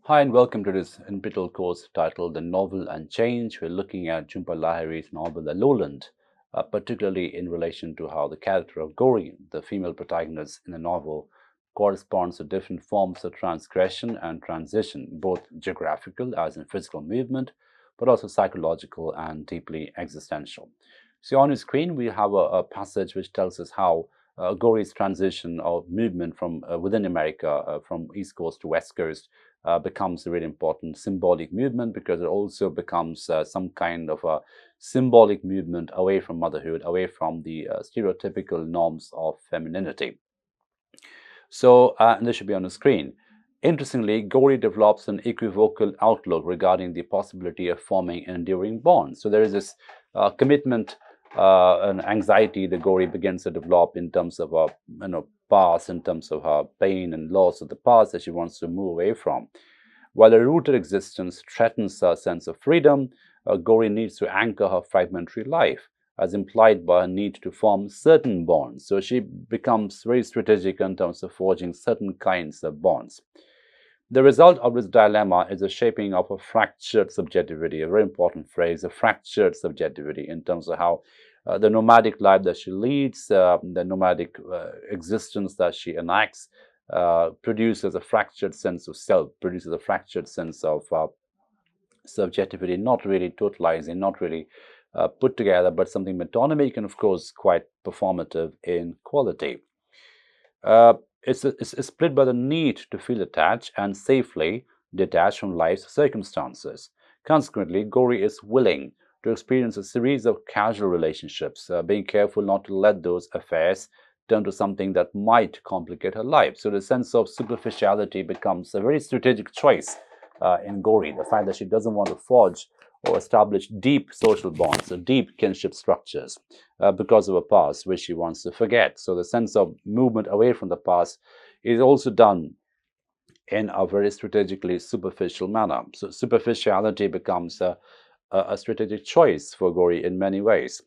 Hi and welcome to this NPTEL course titled The Novel and Change. We're looking at Jhumpa Lahiri's novel The Lowland, particularly in relation to how the character of Gauri, the female protagonist in the novel, corresponds to different forms of transgression and transition, both geographical, as in physical movement, but also psychological and deeply existential. So on your screen, we have a passage which tells us how Gauri's transition or movement from within America, from East Coast to West Coast, becomes a really important symbolic movement because it also becomes some kind of a symbolic movement away from motherhood, away from the stereotypical norms of femininity. So, and this should be on the screen. Interestingly, Gauri develops an equivocal outlook regarding the possibility of forming an enduring bond. So there is this commitment and anxiety that Gauri begins to develop in terms of her, past, in terms of her pain and loss of the past that she wants to move away from. While a rooted existence threatens her sense of freedom, Gauri needs to anchor her fragmentary life, as implied by her need to form certain bonds. So she becomes very strategic in terms of forging certain kinds of bonds. The result of this dilemma is the shaping of a fractured subjectivity, a very important phrase, a fractured subjectivity in terms of how the nomadic life that she leads, the nomadic existence that she enacts, produces a fractured sense of self, produces a fractured sense of subjectivity, not really totalizing, not really put together, but something metonymic and, of course, quite performative in quality. It's split by the need to feel attached and safely detached from life's circumstances. Consequently, Gauri is willing to experience a series of casual relationships, being careful not to let those affairs turn to something that might complicate her life. So the sense of superficiality becomes a very strategic choice in Gauri. The fact that she doesn't want to forge or establish deep social bonds or deep kinship structures because of a past which she wants to forget. So the sense of movement away from the past is also done in a very strategically superficial manner. So superficiality becomes a strategic choice for Gauri in many ways.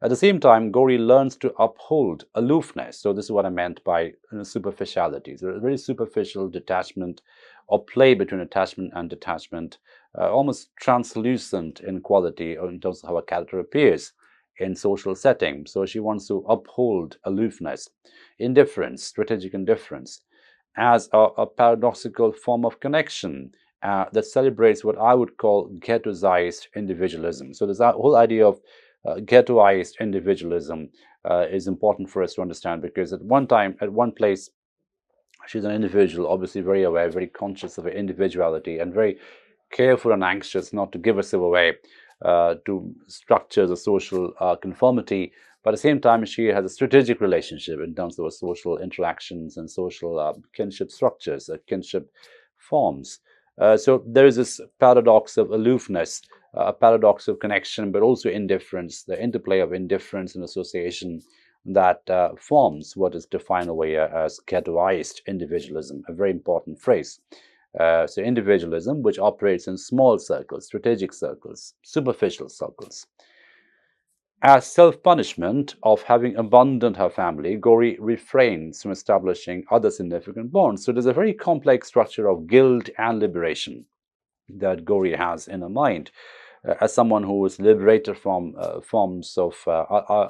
At the same time, Gauri learns to uphold aloofness. So this is what I meant by superficiality. So a very superficial detachment or play between attachment and detachment, almost translucent in quality or in terms of how a character appears in social setting. So she wants to uphold aloofness, indifference, strategic indifference, as a paradoxical form of connection that celebrates what I would call ghettoized individualism. So there's that whole idea of ghettoized individualism is important for us to understand because at one time, at one place, she's an individual, obviously very aware, very conscious of her individuality, and very careful and anxious not to give herself away to structures of social conformity. But at the same time, she has a strategic relationship in terms of her social interactions and social kinship structures, kinship forms. So there is this paradox of aloofness, a paradox of connection, but also indifference, the interplay of indifference and association that forms what is defined over here as ghettoized individualism, a very important phrase. So individualism, which operates in small circles, strategic circles, superficial circles. As self-punishment of having abandoned her family, Gauri refrains from establishing other significant bonds. So there's a very complex structure of guilt and liberation that Gauri has in her mind. As someone who was liberated from forms of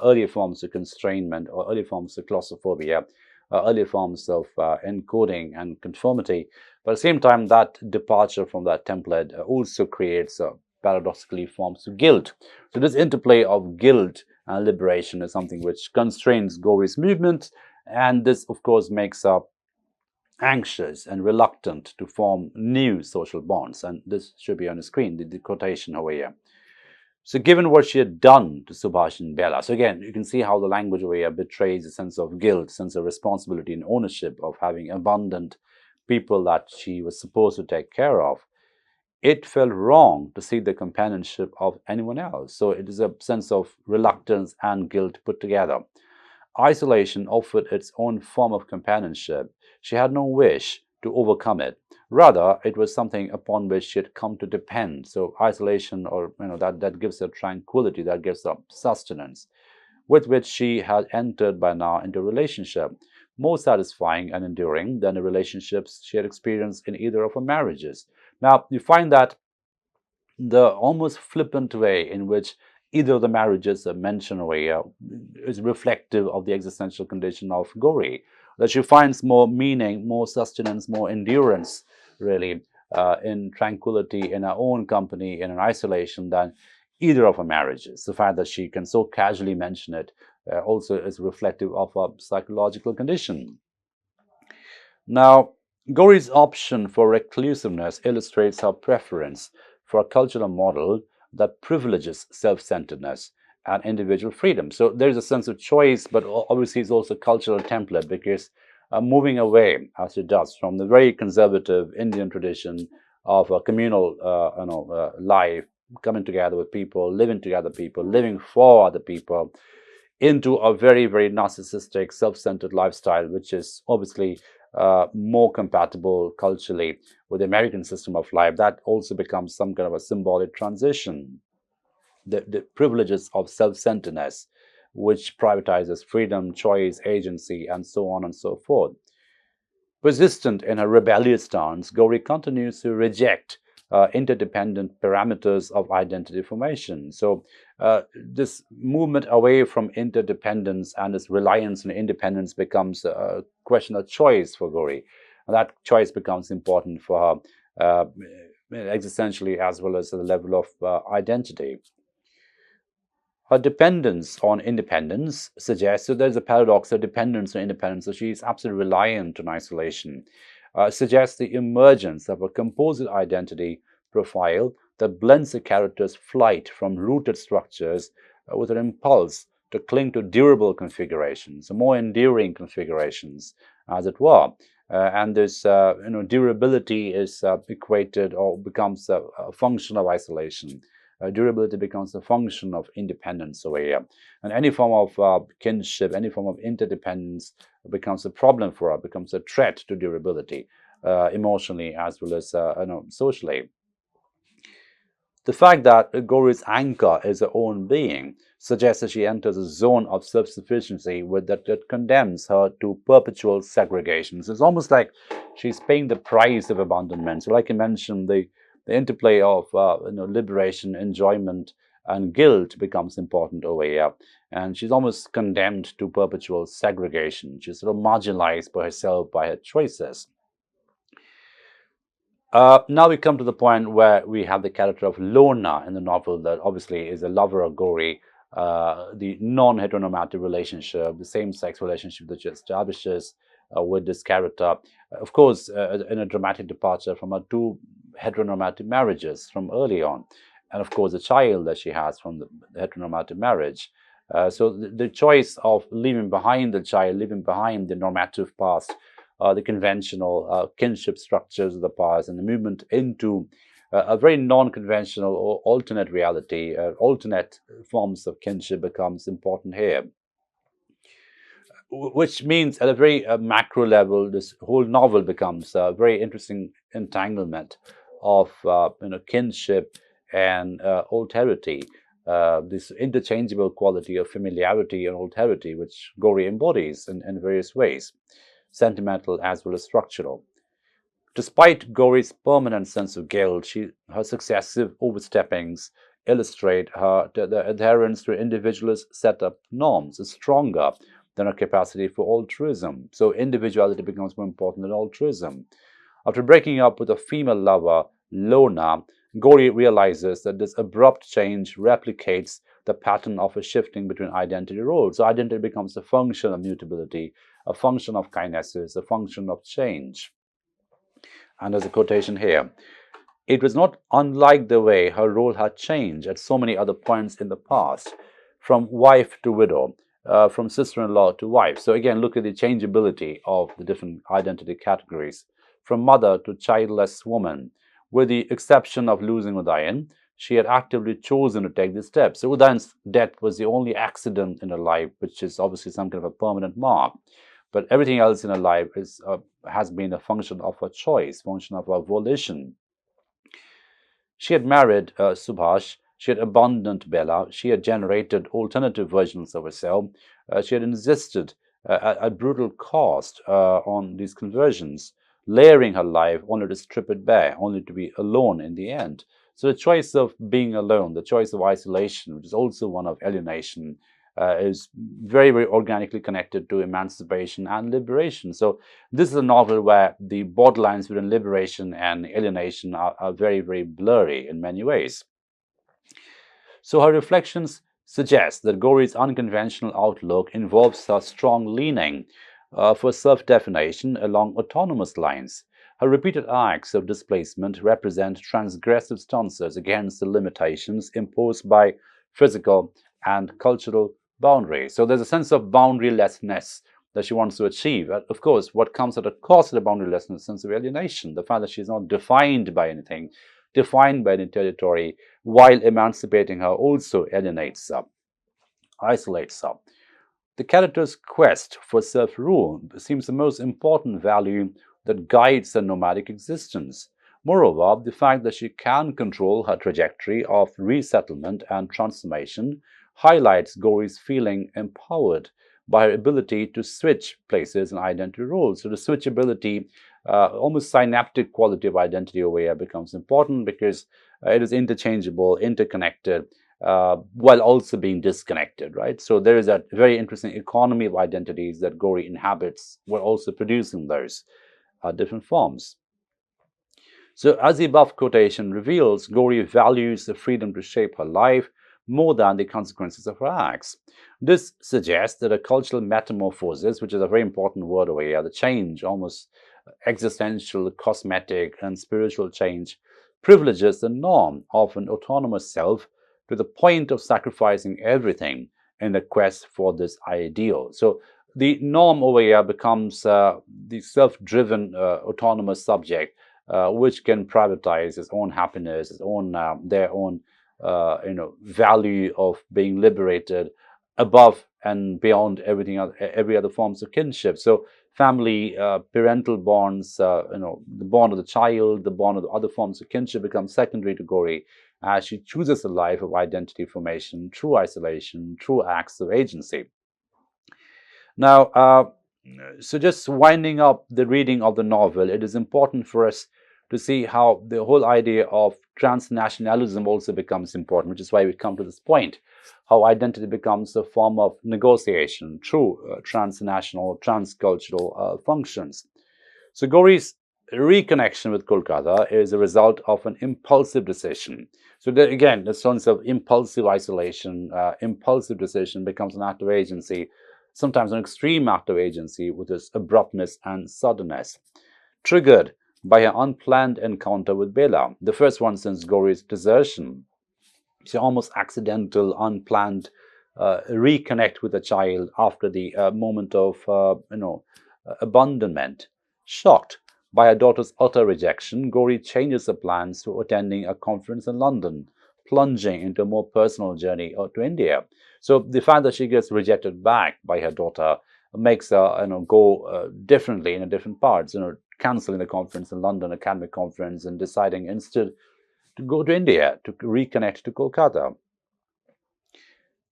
earlier forms of constrainment or early forms of claustrophobia, earlier forms of encoding and conformity. But at the same time, that departure from that template also creates paradoxically forms of guilt. So this interplay of guilt and liberation is something which constrains Gauri's movement, and this, of course, makes her anxious and reluctant to form new social bonds. And this should be on the screen, the quotation over here. So given what she had done to Subhash and Bella, so again, you can see how the language over here betrays a sense of guilt, sense of responsibility and ownership of having abandoned people that she was supposed to take care of. It felt wrong to seek the companionship of anyone else. So it is a sense of reluctance and guilt put together. Isolation offered its own form of companionship. She had no wish to overcome it. Rather, it was something upon which she had come to depend. So isolation, or that gives her tranquility, that gives her sustenance, with which she had entered by now into a relationship. more satisfying and enduring than the relationships she had experienced in either of her marriages. Now, you find that the almost flippant way in which either of the marriages mentioned over here is reflective of the existential condition of Gauri, that she finds more meaning, more sustenance, more endurance, really, in tranquility, in her own company, in an isolation, than either of her marriages. The fact that she can so casually mention it also is reflective of a psychological condition. Now, Gauri's option for reclusiveness illustrates her preference for a cultural model that privileges self-centeredness and individual freedom. So there's a sense of choice, but obviously it's also a cultural template because moving away, as it does, from the very conservative Indian tradition of a communal life, coming together with people, living for other people, into a very, very narcissistic, self-centered lifestyle, which is obviously more compatible culturally with the American system of life. That also becomes some kind of a symbolic transition. The privileges of self-centeredness, which privatizes freedom, choice, agency, and so on and so forth. Persistent in her rebellious stance, Gauri continues to reject interdependent parameters of identity formation. So, this movement away from interdependence and this reliance on independence becomes a question of choice for Gauri. And that choice becomes important for her existentially as well as at the level of identity. Her dependence on independence suggests that there's a paradox of dependence on independence, so she's absolutely reliant on isolation. Suggests the emergence of a composite identity profile that blends a character's flight from rooted structures with an impulse to cling to durable configurations, more enduring configurations, as it were. And this, durability is equated or becomes a function of isolation. Durability becomes a function of independence over here. And any form of kinship, any form of interdependence becomes a problem for her, becomes a threat to durability, emotionally as well as socially. The fact that Gauri's anchor is her own being suggests that she enters a zone of self-sufficiency that condemns her to perpetual segregation. So it's almost like she's paying the price of abandonment. So like I mentioned, the interplay of liberation, enjoyment, and guilt becomes important over here. And she's almost condemned to perpetual segregation. She's sort of marginalized by herself, by her choices. Now we come to the point where we have the character of Lorna in the novel, that obviously is a lover of Gauri, the non-heteronormative relationship, the same-sex relationship that she establishes with this character. Of course, in a dramatic departure from her two heteronormative marriages from early on, and of course, the child that she has from the heteronormative marriage. So the choice of leaving behind the child, leaving behind the normative past, the conventional kinship structures of the past, and the movement into a very non-conventional or alternate reality, alternate forms of kinship becomes important here. Which means at a very macro level, this whole novel becomes a very interesting entanglement of kinship and alterity, this interchangeable quality of familiarity and alterity, which Gauri embodies in various ways, sentimental as well as structural. Despite Gauri's permanent sense of guilt, her successive oversteppings illustrate the adherence to individualist set-up norms is stronger than her capacity for altruism. So individuality becomes more important than altruism. After breaking up with a female lover, Lorna, Gauri realizes that this abrupt change replicates the pattern of a shifting between identity roles. So identity becomes a function of mutability, a function of kinesis, a function of change. And there's a quotation here. It was not unlike the way her role had changed at so many other points in the past, from wife to widow, from sister-in-law to wife. So again, look at the changeability of the different identity categories. From mother to childless woman. With the exception of losing Udayan, she had actively chosen to take this step. So Udayan's death was the only accident in her life, which is obviously some kind of a permanent mark. But everything else in her life has been a function of her choice, function of her volition. She had married Subhash, she had abandoned Bella, she had generated alternative versions of herself, she had insisted at brutal cost on these conversions, layering her life only to strip it bare, only to be alone in the end. So the choice of being alone, the choice of isolation, which is also one of alienation, is very, very organically connected to emancipation and liberation. So this is a novel where the borderlines between liberation and alienation are very, very blurry in many ways. So her reflections suggest that Gori's unconventional outlook involves a strong leaning for self-definition along autonomous lines. Her repeated acts of displacement represent transgressive stances against the limitations imposed by physical and cultural boundaries. So there's a sense of boundarylessness that she wants to achieve. Of course, what comes at a cost of the boundarylessness, sense of alienation, the fact that she's not defined by anything, defined by any territory, while emancipating her also alienates her, isolates her. The character's quest for self-rule seems the most important value that guides her nomadic existence. Moreover, the fact that she can control her trajectory of resettlement and transformation highlights Gori's feeling empowered by her ability to switch places and identity roles. So the switchability, almost synaptic quality of identity over here becomes important because it is interchangeable, interconnected, while also being disconnected, right? So there is a very interesting economy of identities that Gori inhabits while also producing those different forms. So as the above quotation reveals, Gori values the freedom to shape her life more than the consequences of her acts. This suggests that a cultural metamorphosis, which is a very important word over here, the change, almost existential, cosmetic, and spiritual change, privileges the norm of an autonomous self to the point of sacrificing everything in the quest for this ideal. So the norm over here becomes the self-driven autonomous subject, which can privatize its own happiness, its own their own value of being liberated above and beyond everything else, every other forms of kinship. So family, parental bonds, the bond of the child, the bond of the other forms of kinship becomes secondary to Gori as she chooses a life of identity formation through isolation, through acts of agency. Now, so just winding up the reading of the novel, it is important for us to see how the whole idea of transnationalism also becomes important, which is why we come to this point, how identity becomes a form of negotiation through transnational, transcultural functions. So Gori's reconnection with Kolkata is a result of an impulsive decision. So again, the sense of impulsive isolation, impulsive decision becomes an act of agency, sometimes an extreme act of agency with its abruptness and suddenness, triggered by an unplanned encounter with Bela, the first one since Gori's desertion. It's an almost accidental, unplanned reconnect with the child after the moment of, abandonment. Shocked by her daughter's utter rejection, Gori changes her plans to attending a conference in London, plunging into a more personal journey to India. So the fact that she gets rejected back by her daughter makes her, go differently in different parts. Canceling the conference in London, academic conference, and deciding instead to go to India to reconnect to Kolkata.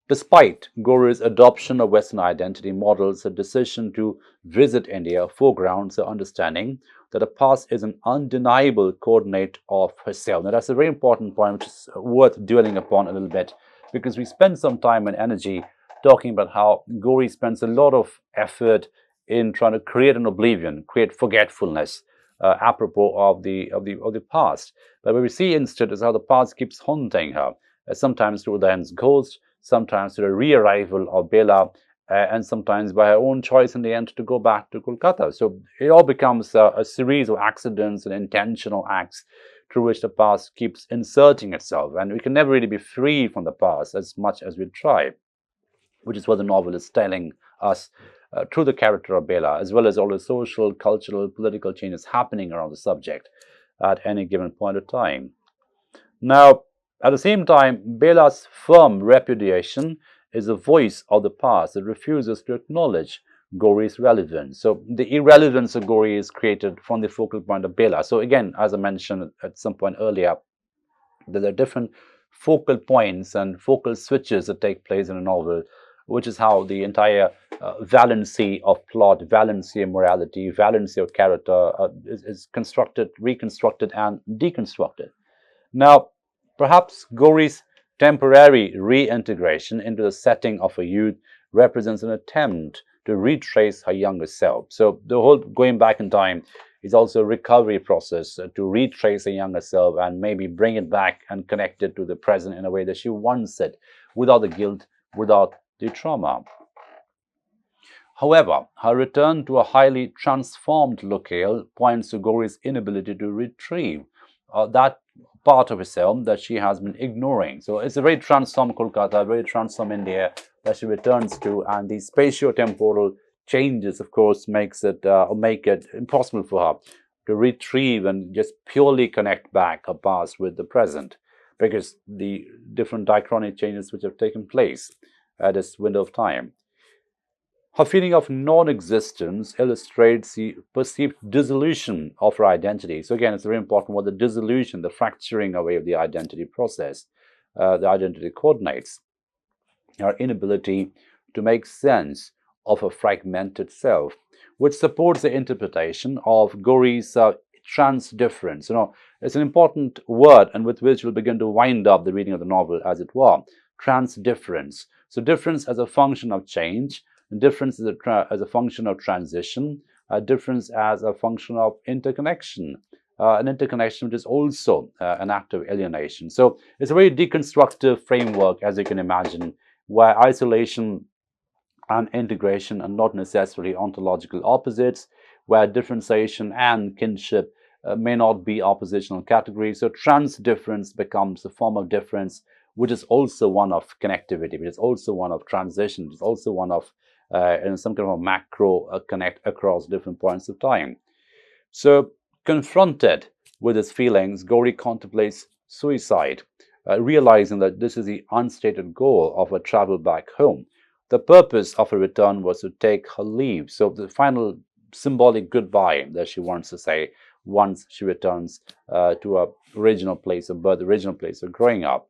Despite Gori's adoption of Western identity models, her decision to visit India foregrounds her understanding that the past is an undeniable coordinate of herself. Now, that's a very important point, which is worth dwelling upon a little bit, because we spend some time and energy talking about how Gori spends a lot of effort in trying to create an oblivion, create forgetfulness, apropos of the past. But what we see instead is how the past keeps haunting her, sometimes through the end's ghost, sometimes through the re-arrival of Bela, and sometimes by her own choice in the end to go back to Kolkata. So it all becomes a series of accidents and intentional acts through which the past keeps inserting itself. And we can never really be free from the past as much as we try, which is what the novel is telling us through the character of Bela, as well as all the social, cultural, political changes happening around the subject at any given point of time. Now, at the same time, Bela's firm repudiation is a voice of the past that refuses to acknowledge Gori's relevance. So the irrelevance of Gori is created from the focal point of Bela. So again, as I mentioned at some point earlier, there are different focal points and focal switches that take place in a novel, which is how the entire valency of plot, valency of morality, valency of character is constructed, reconstructed, and deconstructed. Now, perhaps Gauri's temporary reintegration into the setting of her youth represents an attempt to retrace her younger self. So the whole going back in time is also a recovery process to retrace a younger self and maybe bring it back and connect it to the present in a way that she wants it, without the guilt, without the trauma. However, her return to a highly transformed Lokale points to Gauri's inability to retrieve that part of herself that she has been ignoring. So it's a very transformed Kolkata, very transformed India that she returns to, and the spatio-temporal changes, of course, make it impossible for her to retrieve and just purely connect back her past with the present, because the different diachronic changes which have taken place at this window of time. Her feeling of non-existence illustrates the perceived dissolution of her identity. So again, it's very important what the dissolution, the fracturing away of the identity process, the identity coordinates, our inability to make sense of a fragmented self, which supports the interpretation of Gauri's transdifference. It's an important word, and with which we'll begin to wind up the reading of the novel, as it were. Transdifference. So difference as a function of change, difference as a function of transition, difference as a function of interconnection, an interconnection which is also an act of alienation. So it's a very deconstructive framework, as you can imagine, where isolation and integration are not necessarily ontological opposites, where differentiation and kinship may not be oppositional categories. So transdifference becomes a form of difference, which is also one of connectivity, which is also one of transition, which is also one of in some kind of a macro connect across different points of time. So, confronted with his feelings, Gauri contemplates suicide, realizing that this is the unstated goal of her travel back home. The purpose of her return was to take her leave. So, the final symbolic goodbye that she wants to say once she returns to her original place of birth, original place of growing up.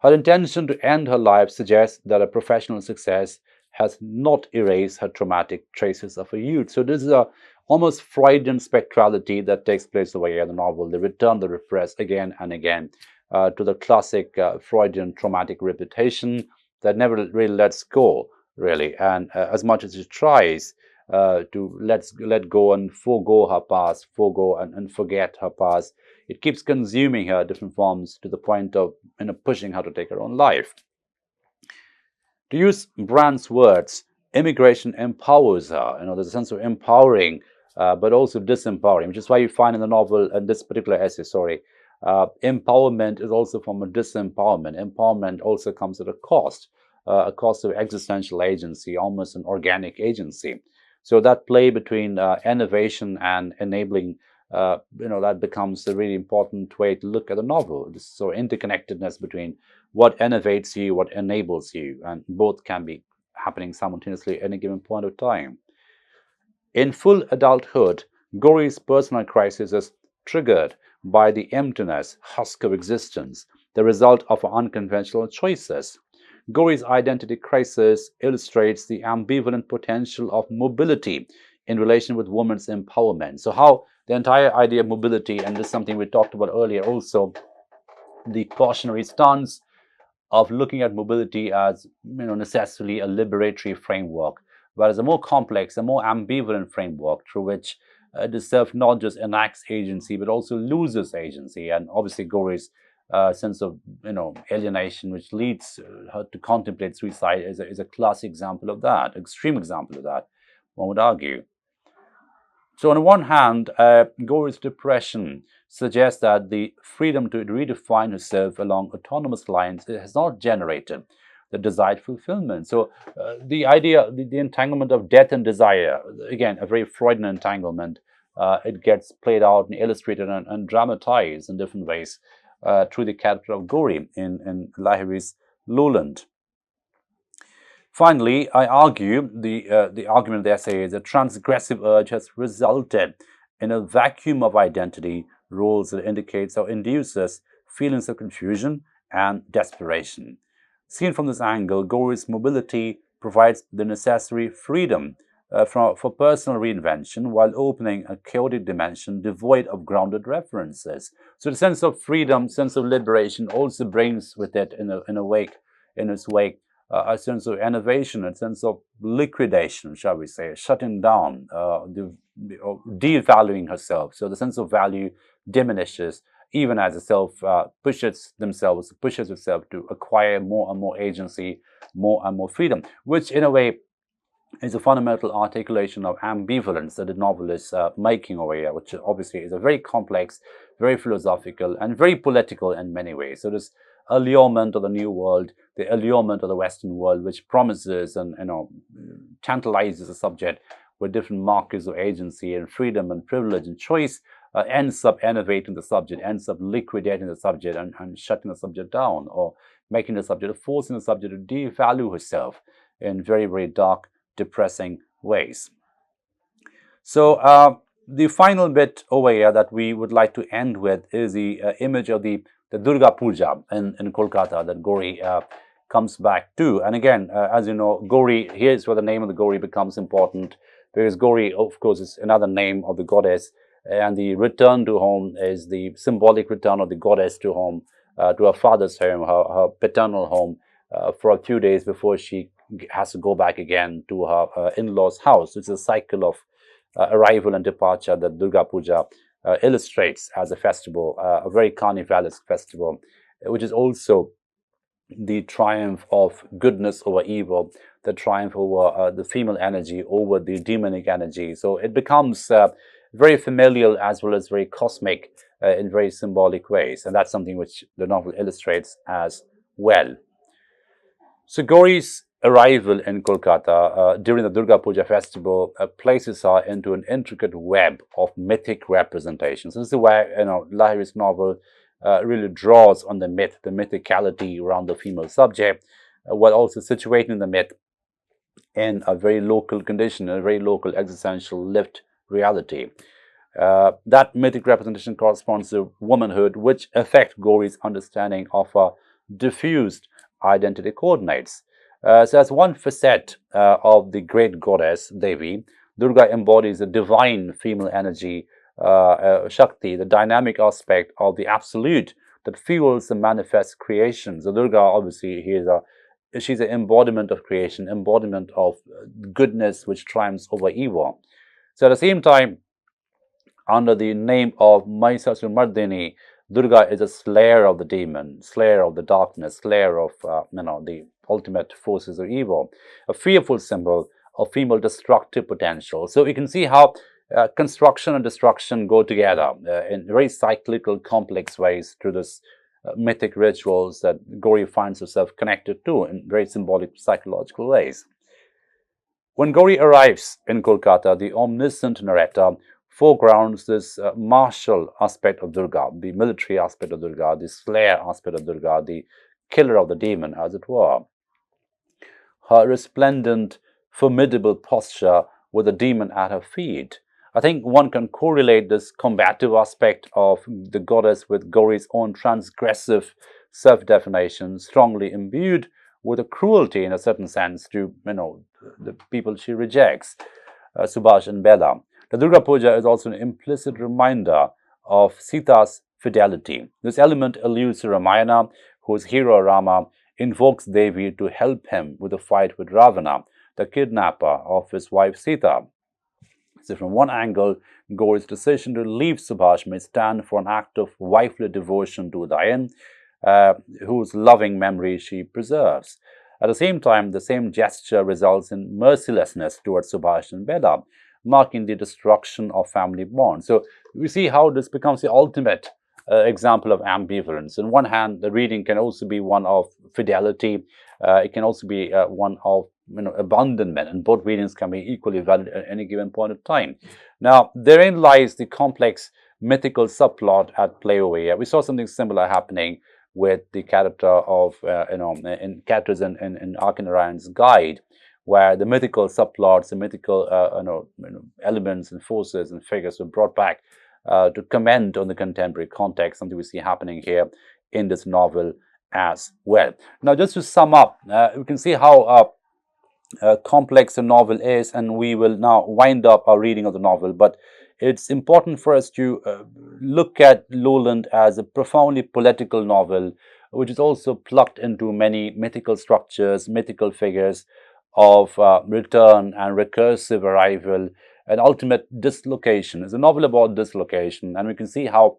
Her intention to end her life suggests that her professional success has not erased her traumatic traces of her youth. So this is a almost Freudian spectrality that takes place over here in the novel. They return the repressed again and again to the classic Freudian traumatic repetition that never really lets go, really. And as much as she tries to let go and forego her past, forego and forget her past, it keeps consuming her different forms to the point of pushing her to take her own life. To use Brandt's words, immigration empowers her. There's a sense of empowering, but also disempowering, which is why you find in the novel, and this particular essay, empowerment is also from a disempowerment. Empowerment also comes at a cost of existential agency, almost an organic agency. So that play between innovation and enabling, that becomes a really important way to look at the novel. So interconnectedness between what innovates you, what enables you, and both can be happening simultaneously at any given point of time. In full adulthood, Gauri's personal crisis is triggered by the emptiness, husk of existence, the result of her unconventional choices. Gauri's identity crisis illustrates the ambivalent potential of mobility in relation with women's empowerment. So how the entire idea of mobility, and this is something we talked about earlier also, the cautionary stance of looking at mobility as necessarily a liberatory framework, whereas a more complex, a more ambivalent framework through which the self not just enacts agency but also loses agency. And obviously Gauri's sense of alienation, which leads her to contemplate suicide, is a classic example of that, extreme example of that, one would argue. So on the one hand, Gauri's depression suggests that the freedom to redefine herself along autonomous lines has not generated the desired fulfillment. So the idea, the entanglement of death and desire, again, a very Freudian entanglement, it gets played out and illustrated and dramatized in different ways through the character of Gauri in Lahiri's Lowland. Finally, I argue the argument of the essay is a transgressive urge has resulted in a vacuum of identity roles that indicates or induces feelings of confusion and desperation. Seen from this angle, Gauri's mobility provides the necessary freedom for personal reinvention while opening a chaotic dimension devoid of grounded references. So the sense of freedom, sense of liberation also brings with it in its wake, a sense of innovation, a sense of liquidation, shall we say, shutting down, devaluing herself. So the sense of value diminishes even as the self pushes itself to acquire more and more agency, more and more freedom, which in a way is a fundamental articulation of ambivalence that the novel is making over here, which obviously is a very complex, very philosophical, and very political in many ways. So this allurement of the new world, the allurement of the Western world, which promises and tantalizes the subject with different markers of agency and freedom and privilege and choice, ends up enervating the subject, ends up liquidating the subject and shutting the subject down, or making the subject, forcing the subject to devalue herself in very, very dark, depressing ways. So the final bit over here that we would like to end with is the image of the Durga Puja in Kolkata that Gauri comes back to. And again, as you know, Gauri, here's where the name of the Gauri becomes important, because Gauri, of course, is another name of the goddess, and the return to home is the symbolic return of the goddess to home, to her father's home, her paternal home, for a few days before she has to go back again to her in-laws' house. It's a cycle of arrival and departure that Durga Puja illustrates as a festival, a very carnivalesque festival, which is also the triumph of goodness over evil, the triumph over the female energy over the demonic energy. So it becomes very familial as well as very cosmic in very symbolic ways, and that's something which the novel illustrates as well. So Gauri's arrival in Kolkata during the Durga Puja festival places her into an intricate web of mythic representations. This is where Lahiri's novel really draws on the myth, the mythicality around the female subject, while also situating the myth in a very local condition, a very local existential lived reality. That mythic representation corresponds to womanhood, which affect Gauri's understanding of her diffused identity coordinates. So as one facet of the great goddess Devi, Durga embodies the divine female energy, Shakti, the dynamic aspect of the absolute that fuels the manifest creation. So Durga, obviously, she's an embodiment of creation, embodiment of goodness which triumphs over evil. So at the same time, under the name of Mahishasura Durga is a slayer of the demon, slayer of the darkness, slayer of the ultimate forces of evil, a fearful symbol of female destructive potential. So you can see how construction and destruction go together in very cyclical, complex ways through this mythic rituals that Gauri finds herself connected to in very symbolic, psychological ways. When Gauri arrives in Kolkata, the omniscient narrator foregrounds this martial aspect of Durga, the military aspect of Durga, the slayer aspect of Durga, the killer of the demon, as it were. Her resplendent, formidable posture with the demon at her feet. I think one can correlate this combative aspect of the goddess with Gauri's own transgressive self-definition, strongly imbued with a cruelty in a certain sense to the people she rejects, Subhash and Bela. The Durga Puja is also an implicit reminder of Sita's fidelity. This element alludes to Ramayana, whose hero Rama invokes Devi to help him with the fight with Ravana, the kidnapper of his wife Sita. So from one angle, Gauri's decision to leave Subhash may stand for an act of wifely devotion to Udayan, whose loving memory she preserves. At the same time, the same gesture results in mercilessness towards Subhash and Bela, marking the destruction of family bonds. So we see how this becomes the ultimate example of ambivalence. On one hand, the reading can also be one of fidelity. It can also be one of abandonment, and both readings can be equally valid at any given point of time. Now, therein lies the complex mythical subplot at play over here. We saw something similar happening with the character of in characters in Akinarayan's Guide, where the mythical subplots, the mythical elements and forces and figures were brought back to comment on the contemporary context, something we see happening here in this novel as well. Now, just to sum up, we can see how complex the novel is, and we will now wind up our reading of the novel. But it's important for us to look at Lowland as a profoundly political novel, which is also plucked into many mythical structures, mythical figures of return and recursive arrival and ultimate dislocation. It's a novel about dislocation, and we can see how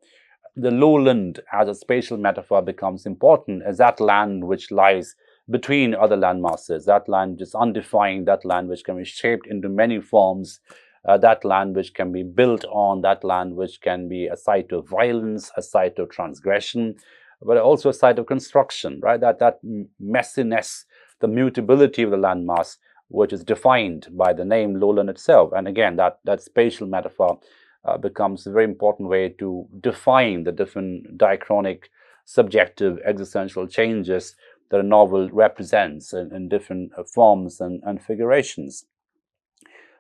the lowland as a spatial metaphor becomes important as that land which lies between other land masses, that land which is undefined, that land which can be shaped into many forms, that land which can be built on, that land which can be a site of violence, a site of transgression, but also a site of construction, right? That messiness, the mutability of the landmass, which is defined by the name lowland itself. And again, that spatial metaphor becomes a very important way to define the different diachronic, subjective, existential changes that a novel represents in different forms and figurations.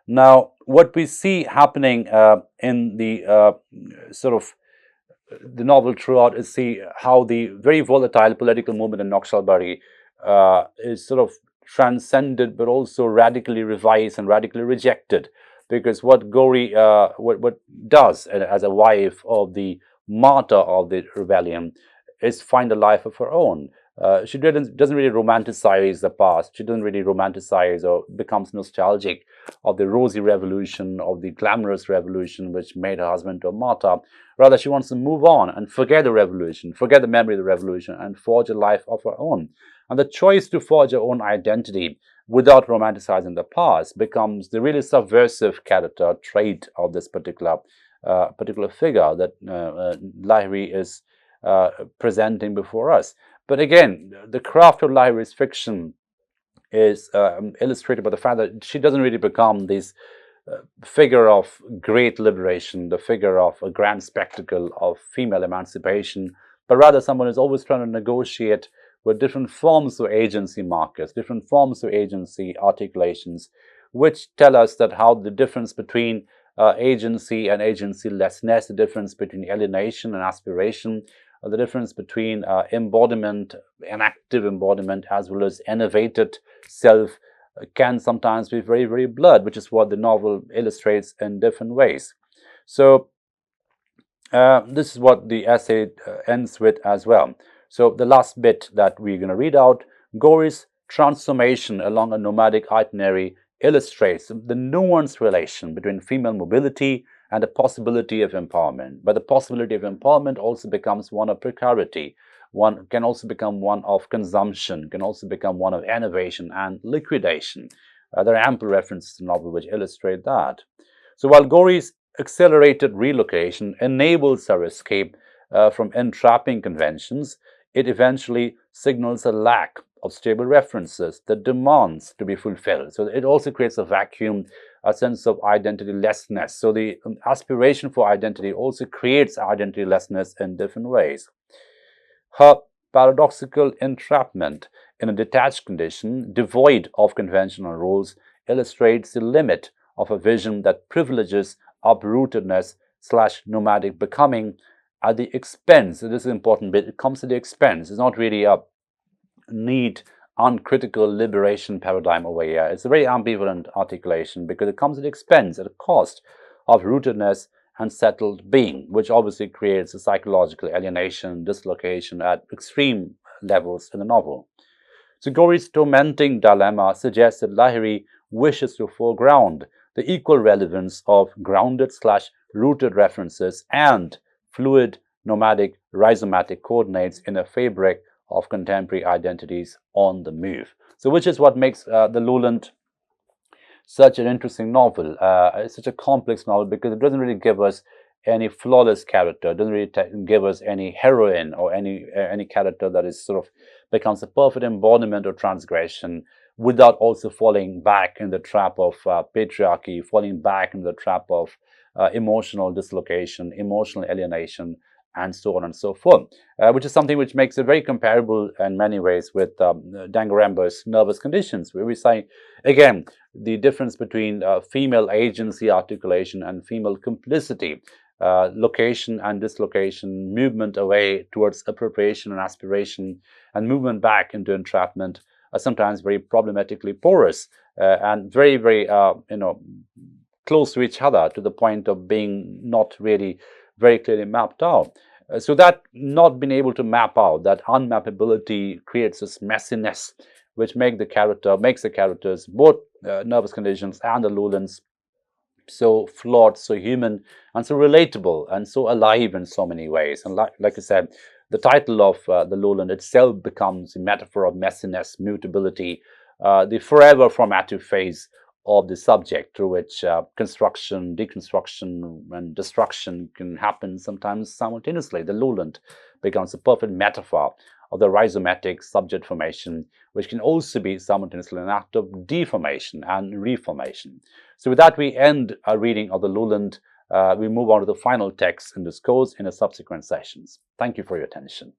Now, what we see happening in the sort of the novel throughout is see how the very volatile political movement in Naxalbari is sort of transcended, but also radically revised and radically rejected. Because what Gauri what does as a wife of the martyr of the rebellion is find a life of her own. She doesn't really romanticize the past. She doesn't really romanticize or becomes nostalgic of the rosy revolution, of the glamorous revolution which made her husband to a martyr. Rather, she wants to move on and forget the revolution, forget the memory of the revolution, and forge a life of her own. And the choice to forge her own identity without romanticizing the past becomes the really subversive character trait of this particular figure that Lahiri is presenting before us. But again, the craft of Lahiri's fiction is illustrated by the fact that she doesn't really become this figure of great liberation, the figure of a grand spectacle of female emancipation, but rather someone who's always trying to negotiate with different forms of agency markers, different forms of agency articulations, which tell us that how the difference between agency and agency-lessness, the difference between alienation and aspiration, the difference between embodiment and active embodiment as well as innovated self can sometimes be very, very blurred, which is what the novel illustrates in different ways. So this is what the essay ends with as well. So the last bit that we're going to read out, Gauri's transformation along a nomadic itinerary illustrates the nuanced relation between female mobility and the possibility of empowerment. But the possibility of empowerment also becomes one of precarity. One can also become one of consumption, can also become one of innovation and liquidation. There are ample references to the novel which illustrate that. So while Gauri's accelerated relocation enables her escape from entrapping conventions, it eventually signals a lack of stable references that demands to be fulfilled. So it also creates a vacuum, a sense of identitylessness. So the aspiration for identity also creates identitylessness in different ways. Her paradoxical entrapment in a detached condition, devoid of conventional rules, illustrates the limit of a vision that privileges uprootedness / nomadic becoming at the expense, this is an important bit, it comes at the expense. It's not really a neat, uncritical liberation paradigm over here. It's a very ambivalent articulation because it comes at the expense, at a cost of rootedness and settled being, which obviously creates a psychological alienation, dislocation at extreme levels in the novel. So Gauri's tormenting dilemma suggests that Lahiri wishes to foreground the equal relevance of grounded / rooted references and fluid, nomadic, rhizomatic coordinates in a fabric of contemporary identities on the move. So which is what makes The Lowland such an interesting novel. It's such a complex novel because it doesn't really give us any flawless character, it doesn't really give us any heroine or any character that is sort of becomes a perfect embodiment of transgression without also falling back in the trap of patriarchy, falling back in the trap of emotional dislocation, emotional alienation, and so on and so forth, which is something which makes it very comparable in many ways with Dangarembga's Nervous Conditions, where we say, again, the difference between female agency articulation and female complicity, location and dislocation, movement away towards appropriation and aspiration, and movement back into entrapment, sometimes very problematically porous and very, very, close to each other to the point of being not really very clearly mapped out. So that not being able to map out, that unmappability creates this messiness, which makes the characters, both nervous conditions and the Lowlands, so flawed, so human, and so relatable, and so alive in so many ways. And like I said, the title of the Lowland itself becomes a metaphor of messiness, mutability, the forever formative phase of the subject through which construction, deconstruction, and destruction can happen sometimes simultaneously. The Lowland becomes a perfect metaphor of the rhizomatic subject formation, which can also be simultaneously an act of deformation and reformation. So with that, we end our reading of the Lowland. We move on to the final text in this course in the subsequent sessions. Thank you for your attention.